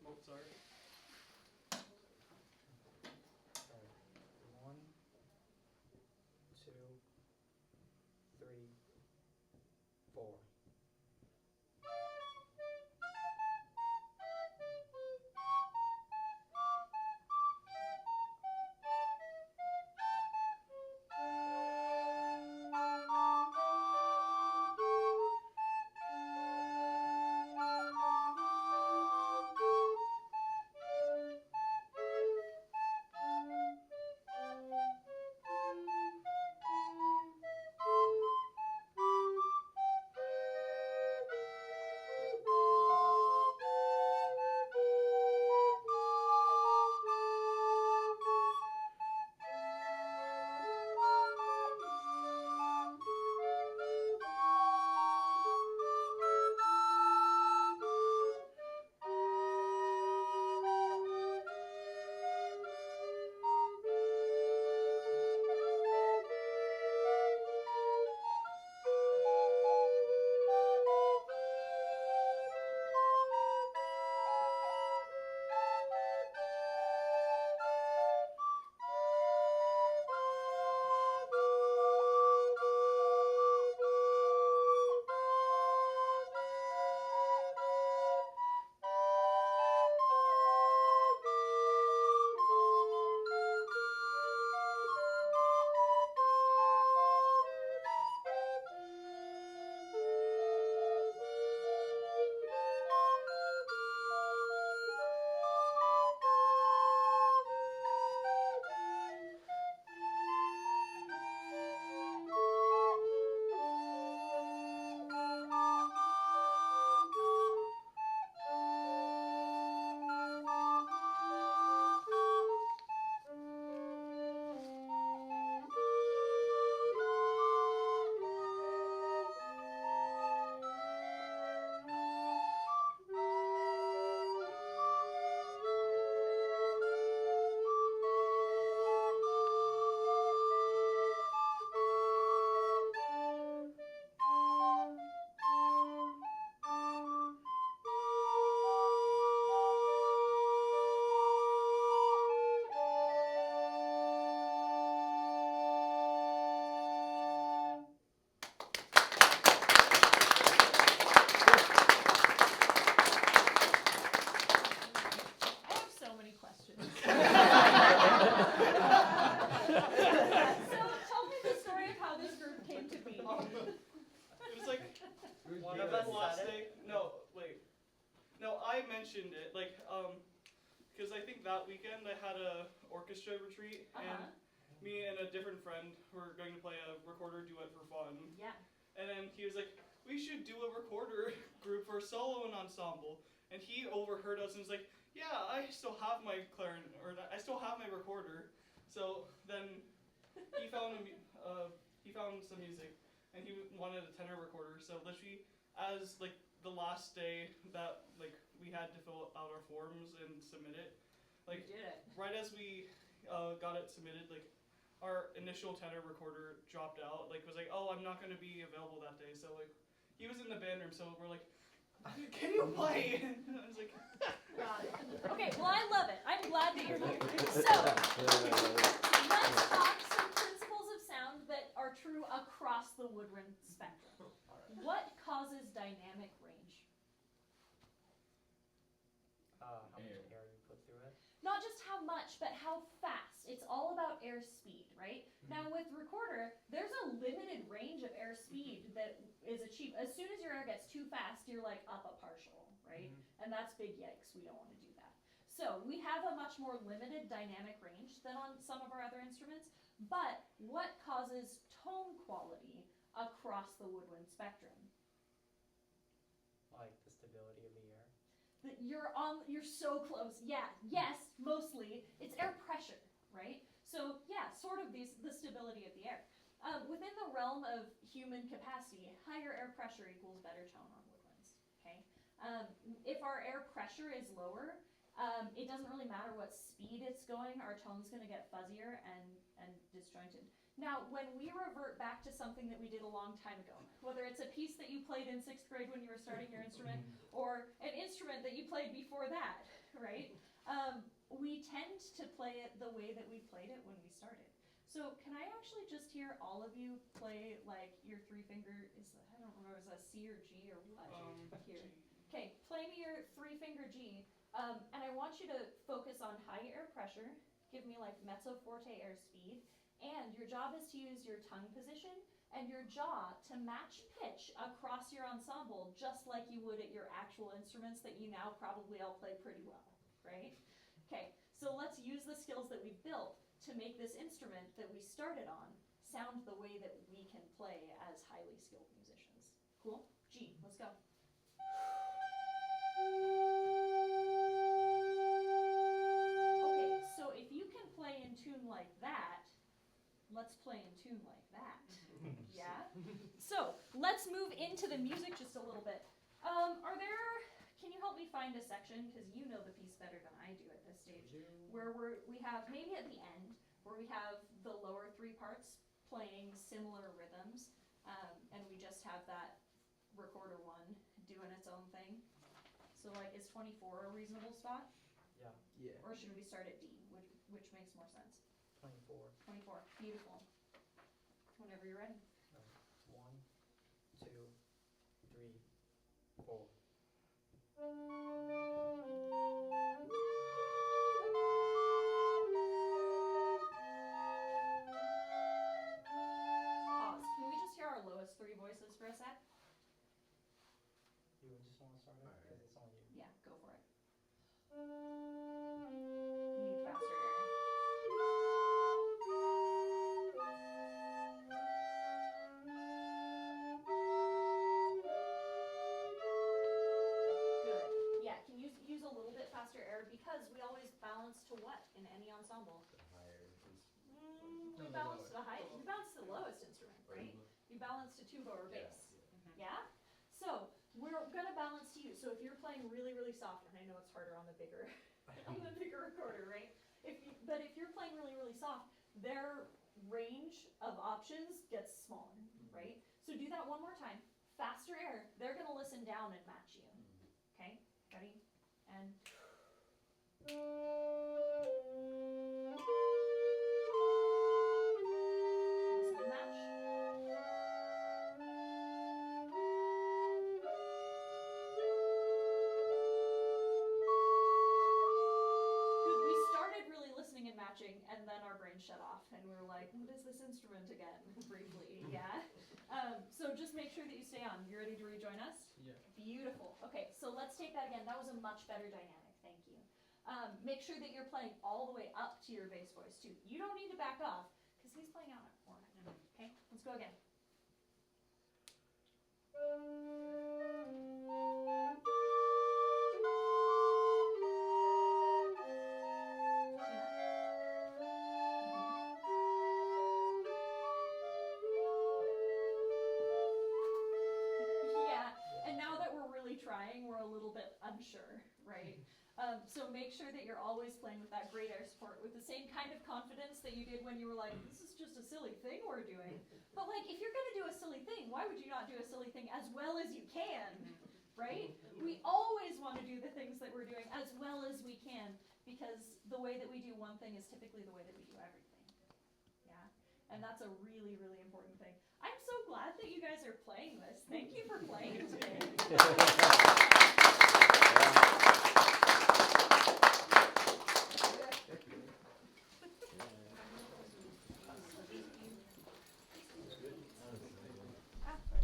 Mozart. Alright. 1, 2, 3, 4. Mentioned it, like, because I think that weekend I had a orchestra retreat, and me and a different friend were going to play a recorder duet for fun. Yeah. And then he was like, we should do a recorder group for solo and ensemble. And he overheard us and was like, yeah, I still have my clarinet, or I still have my recorder. So then he found some music, and he wanted a tenor recorder. So literally, as like the last day that like we had to fill out our forms and submit it, like you did it. Right as we got it submitted, like our initial tenor recorder dropped out. Like was like, oh, I'm not going to be available that day. So like he was in the band room, so we're like, can you play? And I was like, got it. Okay, well I love it. I'm glad that you're here. So let's talk some principles of sound that are true across the woodwind spectrum. What causes dynamic range? How much air you put through it? Not just how much, but how fast. It's all about air speed, right? Now with recorder, there's a limited range of air speed that is achieved. As soon as your air gets too fast, you're like up a partial, right? And that's big yikes. We don't want to do that. So we have a much more limited dynamic range than on some of our other instruments. But what causes tone quality across the woodwind spectrum? Like the stability of the air? You're so close. Yeah, yes, mostly. It's air pressure, right? So yeah, sort of the stability of the air. Within the realm of human capacity, higher air pressure equals better tone on woodwinds, okay? If our air pressure is lower, it doesn't really matter what speed it's going, our tone's gonna get fuzzier and disjointed. Now, when we revert back to something that we did a long time ago, whether it's a piece that you played played in 6th grade when you were starting your instrument, or an instrument that you played before that, right? We tend to play it the way that we played it when we started. So can I actually just hear all of you play like your 3-finger, I don't remember, is that C or G or what? Here. Okay, play me your 3-finger G, and I want you to focus on high air pressure, give me like mezzo forte air speed, and your job is to use your tongue position and your jaw to match pitch across your ensemble, just like you would at your actual instruments that you now probably all play pretty well, right? Okay, so let's use the skills that we've built to make this instrument that we started on sound the way that we can play as highly skilled musicians. Cool? G, let's go. Okay, so if you can play in tune like that, let's play in tune like that. Yeah? So, let's move into the music just a little bit. Can you help me find a section, because you know the piece better than I do at this stage, where we have, maybe at the end, where we have the lower 3 parts playing similar rhythms, and we just have that recorder 1 doing its own thing. So like, is 24 a reasonable spot? Yeah. Yeah. Or should we start at D, which makes more sense? 24. 24, beautiful. Whenever you're ready. 1, 2, 3, 4. Pause. Can we just hear our lowest 3 voices for a sec? You just want to start it? Because it's on you. Yeah, go for it. You need faster air. Good. Yeah, can you use a little bit faster air, because we always balance to what in any ensemble? We balance to the high. You balance to the lowest instrument, right? You balance to tuba or bass. Yeah? So we're gonna balance to you. So if you're playing really, really soft, and I know it's harder on the bigger recorder, right? But if you're playing really, really soft, their range of options gets smaller, right? So do that one more time. Faster air. They're gonna listen down and match you. Okay? Ready? And listen and match. Good. We started really listening and matching, and then our brain shut off, and we were like, what is this instrument again? Briefly, yeah? So just make sure that you stay on. You ready to rejoin us? Yeah. Beautiful. Okay, so let's take that again. That was a much better dynamic. Thank you. Make sure that you're playing all the way up to your bass voice, too. You don't need to back off, because he's playing out at 4. Okay, let's go again. Yeah, and now that we're really trying, we're a little bit unsure, right? So make sure that you're always playing with that great air support, with the same kind of confidence that you did when you were like, this is just a silly thing we're doing. But like, if you're gonna do a silly thing, why would you not do a silly thing as well as you can, right? We always want to do the things that we're doing as well as we can, because the way that we do one thing is typically the way that we do everything. Yeah, and that's a really, really important thing. I'm so glad that you guys are playing this. Thank you for playing today.